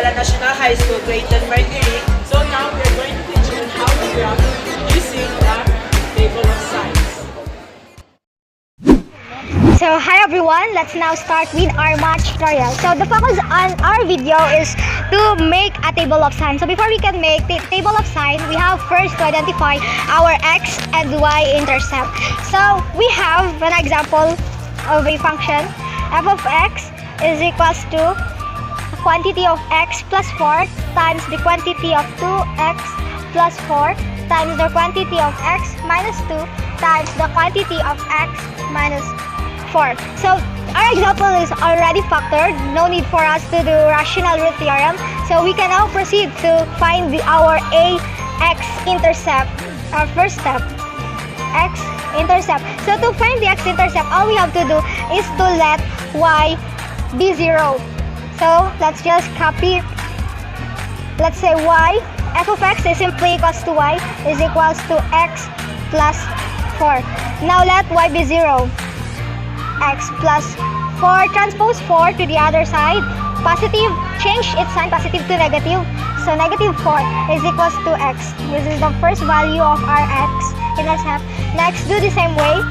Ayala National High School, grade 10 Mercury. So now we're going to teach you how to graph using the table of sides. So hi everyone, let's now start with our math tutorial. So the focus on our video is to make a table of signs. So before we can make the table of signs, we have first to identify our x and y intercept. So we have an example of a function. F of x is equals to the quantity of x plus 4 times the quantity of 2x plus 4 times the quantity of x minus 2 times the quantity of x minus 4. So our example is already factored. No need for us to do rational root theorem. So we can now proceed to find our x intercept. Our first step, x intercept. So to find the x-intercept, all we have to do is to let y be 0. So let's just copy. Let's say y, f of x is simply equals to y is equals to x plus 4. Now let y be 0. X plus 4, transpose 4 to the other side. Positive, change its sign positive to negative. So negative 4 is equals to x. This is the first value of our x-intercept. Next, do the same way.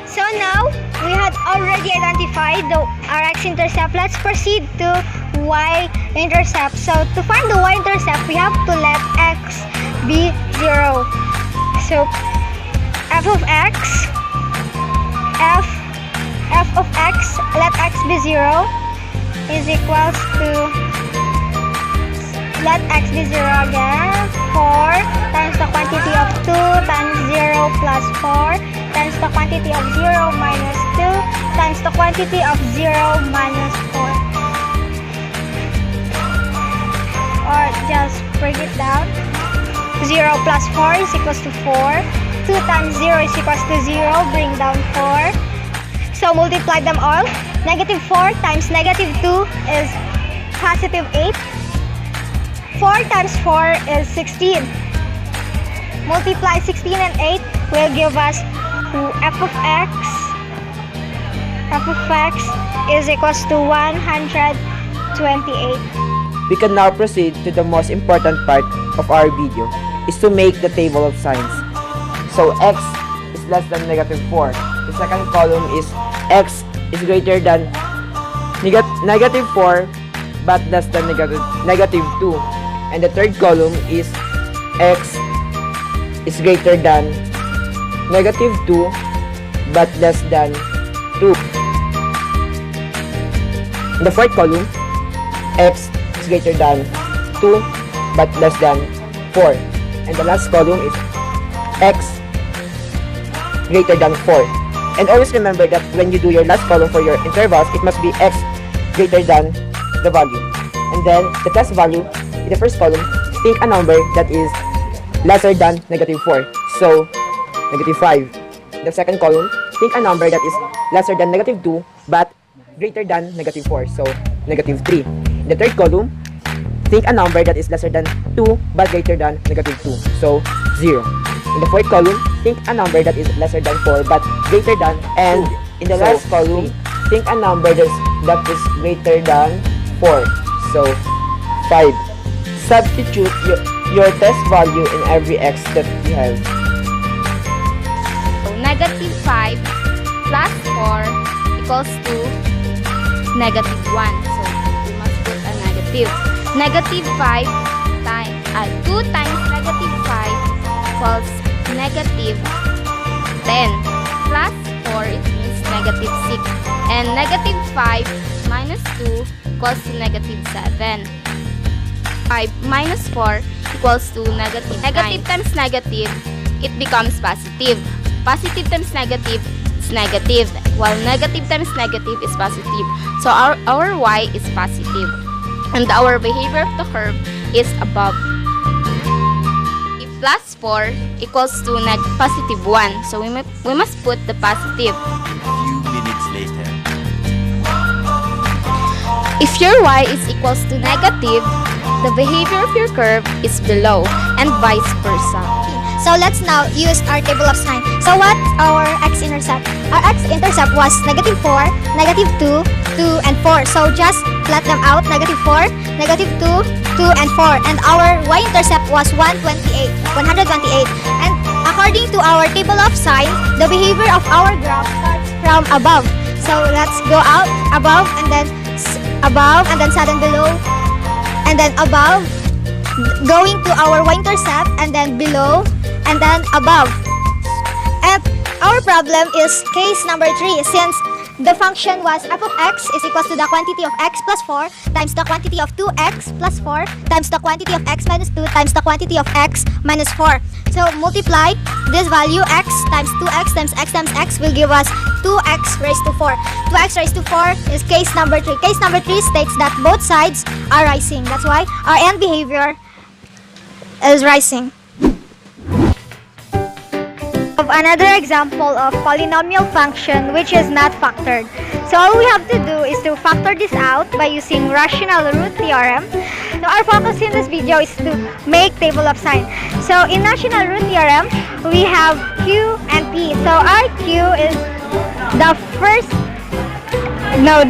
So now we had already identified our x-intercept. Let's proceed to y-intercept. So to find the y-intercept, we have to let x be 0. So f of x, f of x, let x be 0 is equals to, let x be 0 again, 4 times the quantity of 2 times 0 plus 4 times the quantity of 0 minus 2 times the quantity of 0 minus 4. Or just break it down. 0 plus 4 is equals to 4. 2 times 0 is equals to 0. Bring down 4. So multiply them all. Negative 4 times negative 2 is positive 8. 4 times 4 is 16. Multiply 16 and 8 will give us f of x. F of x is equals to 128. We can now proceed to the most important part of our video, is to make the table of signs. So x is less than negative 4. The second column is x is greater than negative 4 but less than negative 2. And the third column is x is greater than negative 2 but less than 2. In the fourth column, x is greater than 2 but less than 4. And the last column is x greater than 4. And always remember that when you do your last column for your intervals, it must be x greater than the value. And then the test value in the first column, think a number that is lesser than negative 4. So negative 5. The second column, think a number that is lesser than negative 2 but greater than negative 4. So negative 3. In the third column, think a number that is lesser than 2 but greater than negative 2. So 0. In the fourth column, think a number that is lesser than 4 but greater than, and in the last column, think a number that is greater than 4. So 5. Substitute your test value in every x that you have. So negative 5 plus 4 equals to negative 1. So we must put a negative. Negative 5 times 2 times negative 5 equals negative 10. Plus 4, it means negative 6. And negative 5 minus 2 equals to negative 7. 5 minus 4 equals to negative 9. Negative times negative, it becomes positive. Positive times negative is negative, while negative times negative is positive. So our y is positive, and our behavior of the curve is above. Plus 4 equals to positive 1. So we must put the positive. Few minutes later. If your y is equals to negative, the behavior of your curve is below, and vice versa. So let's now use our table of sign. So what's our x-intercept? Our x-intercept was negative 4, negative 2, 2, and 4. So just plot them out, negative 4, negative 2, 2, and 4. And our y-intercept was 128. And according to our table of sign, the behavior of our graph starts from above. So let's go out, above, and then sudden below, and then above, going to our y-intercept, and then below, and then above. And our problem is case number 3, since the function was f of x is equals to the quantity of x plus 4 times the quantity of 2x plus 4 times the quantity of x minus 2 times the quantity of x minus 4. So multiply this value, x times 2x times x will give us 2x raised to 4. 2x raised to 4 is case number 3. Case number 3 states that both sides are rising. That's why our end behavior is rising. Of another example of polynomial function which is not factored. So all we have to do is to factor this out by using rational root theorem. So our focus in this video is to make table of sign. So in rational root theorem, we have q and p. So our q is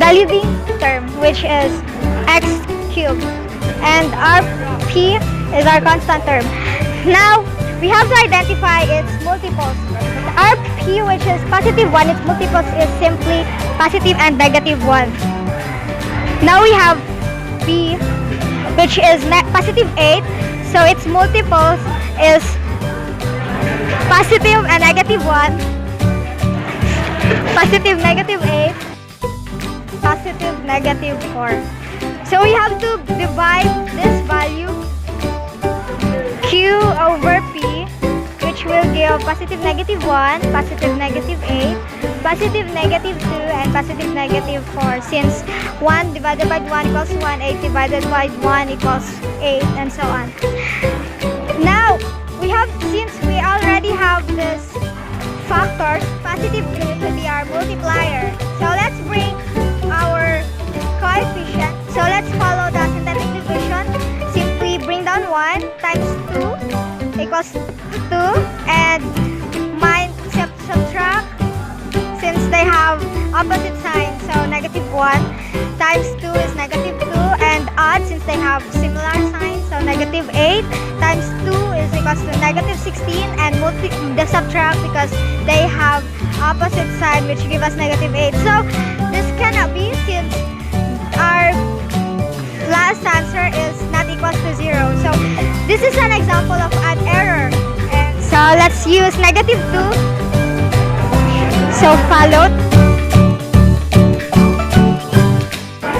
the leading term, which is x cubed, and our p is our constant term. Now we have to identify its multiples. Our p, which is positive 1, its multiples is simply positive and negative 1. Now we have p, which is positive 8, so its multiples is positive and negative 1, positive negative 8, positive negative 4. So we have to divide this value q over p, which will give positive negative 1, positive negative 8, positive negative 2, and positive negative 4, since 1 divided by 1 equals 1, 8 divided by 1 equals 8, and so on. Now, since we already have this factors, positive 2 to be our multiplier. So let's bring our coefficient. So let's follow the synthetic division. Simply bring down 1 times 2 equals 2, and subtract, since they have opposite signs. So negative 1 times 2 is negative 2, and add since they have similar signs. So negative 8 times 2 is equals to negative 16, and the subtract because they have opposite sign, which give us negative 8. So this cannot be, since our last answer is not equals to 0. So this is an example of an error. And so let's use negative 2. So followed.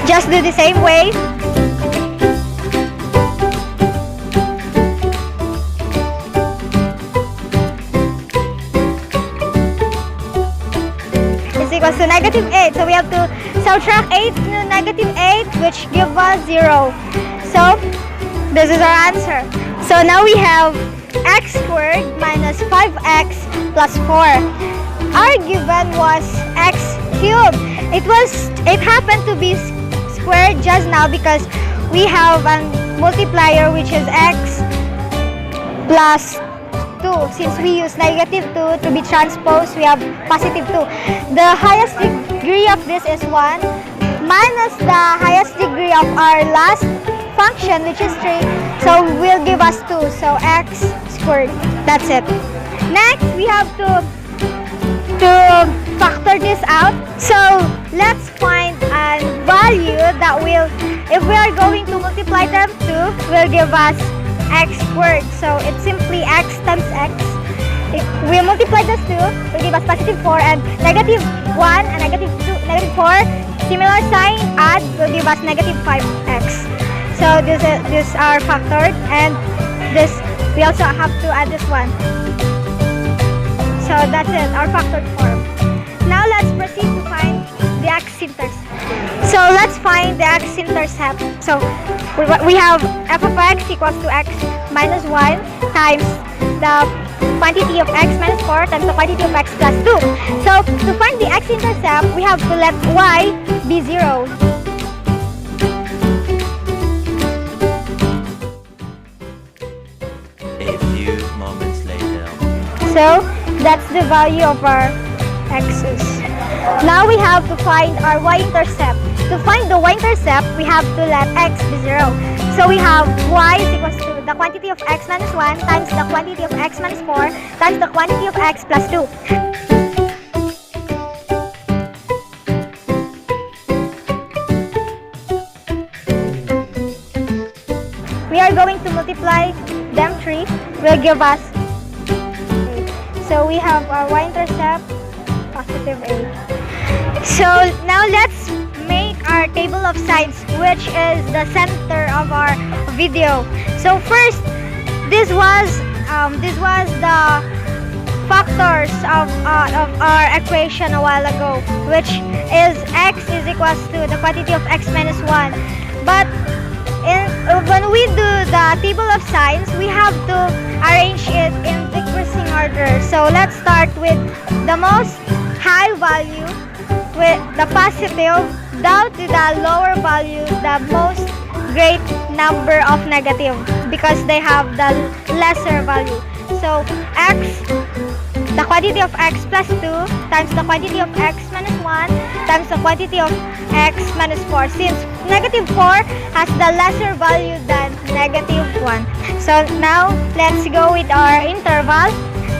Just do the same way. Is equals to negative 8. So we have to subtract 8 to negative 8, which gives us 0. So this is our answer. So now we have x squared minus 5x plus 4. Our given was x cubed. It happened to be squared just now because we have a multiplier, which is x plus 2. Since we use negative 2 to be transposed, we have positive 2. The highest degree of this is 1 minus the highest degree of our last function, which is 3. So will give us 2. So x squared. That's it. Next, we have to factor this out. So let's find a value that will, if we are going to multiply them 2, will give us x squared. So it's simply x times x. If we multiply this 2, will give us positive 4, and negative 1 and negative negative 4. Similar sign, add, will give us negative 5x. So this are factored, and this, we also have to add this one. So that's it, our factored form. Now let's proceed to find the x-intercept. So let's find the x-intercept. So we have f of x equals to x minus 1 times the quantity of x minus 4 times the quantity of x plus 2. So to find the x-intercept, we have to let y be 0. A few moments later. So that's the value of our x's. Now we have to find our y-intercept. To find the y-intercept, we have to let x be 0. So we have y is equals to the quantity of x minus 1 times the quantity of x minus 4 times the quantity of x plus 2. We are going to multiply them 3, will give us 8. So we have our y-intercept, positive 8. So now let's make our table of sides, which is the center of our video. So first, this was the factors of our equation a while ago, which is x is equals to the quantity of x minus 1. But when we do the table of signs, we have to arrange it in decreasing order. So let's start with the most high value, with the positive, down to the lower value, the most great number of negative, because they have the lesser value. So x, the quantity of x plus 2 times the quantity of x minus 1 times the quantity of x minus 4, since negative 4 has the lesser value than negative 1. So now let's go with our interval.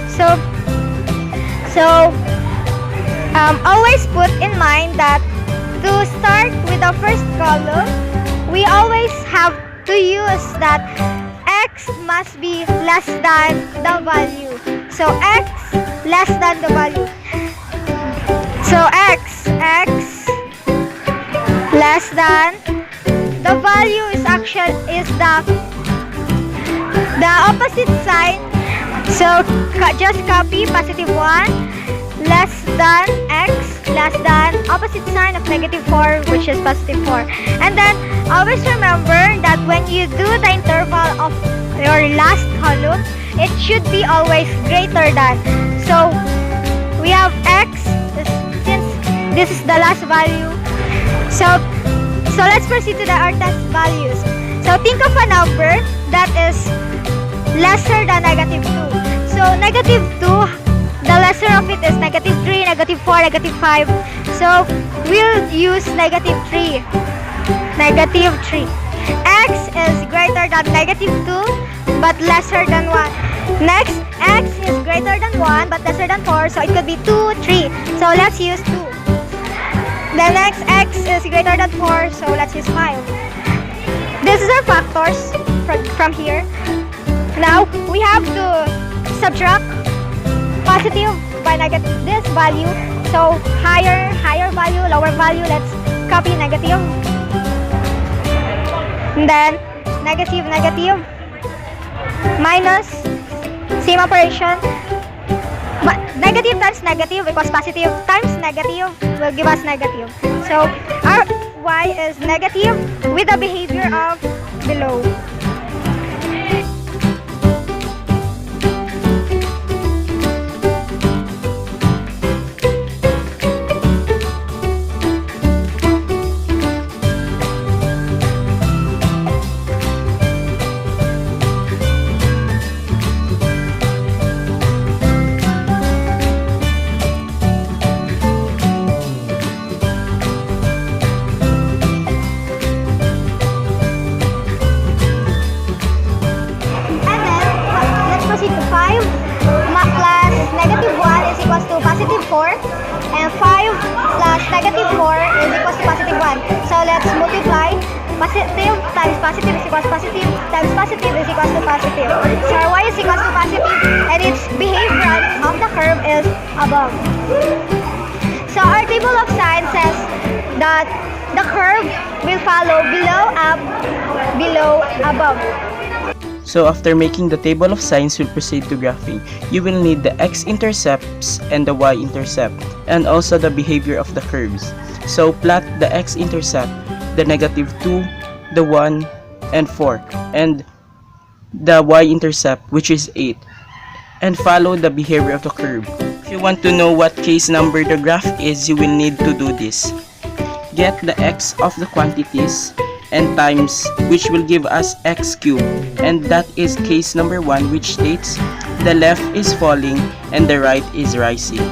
So always put in mind that to start with the first column, we always have to use that x must be less than the value. So x less than the value. So x less than the value is the opposite sign. So just copy positive 1 less than x less than opposite sign of negative 4, which is positive 4. And then always remember that when you do the interval of your last column, it should be always greater than. So we have x, since this is the last value. So let's proceed to our test values. So think of a number that is lesser than negative 2. So negative 2, the lesser of it is negative 3, negative 4, negative 5. So we'll use negative 3. Negative 3. X is greater than negative 2 but lesser than 1. Next, x is greater than 1 but lesser than 4. So it could be 2, 3. So let's use 2. The next, x is greater than 4. So let's use 5. This is our factors from here. Now we have to subtract positive by negative this value. So higher value, lower value, let's copy negative. And then negative minus, same operation. But negative times negative equals positive times negative will give us negative. So our y is negative with the behavior of below. And 5 plus negative 4 is equals to positive 1. So let's multiply. Positive times positive is equals to positive times positive is equals to positive. So our y is equals to positive and its behavior of the curve is above. So our table of signs says that the curve will follow below, up, below, above. So after making the table of signs, we'll proceed to graphing. You will need the x-intercepts and the y-intercept, and also the behavior of the curves. So plot the x-intercept, the -2, the 1, and 4, and the y-intercept, which is 8, and follow the behavior of the curve. If you want to know what case number the graph is, you will need to do this. Get the x of the quantities and times, which will give us x cubed, and that is case number 1, which states the left is falling and the right is rising.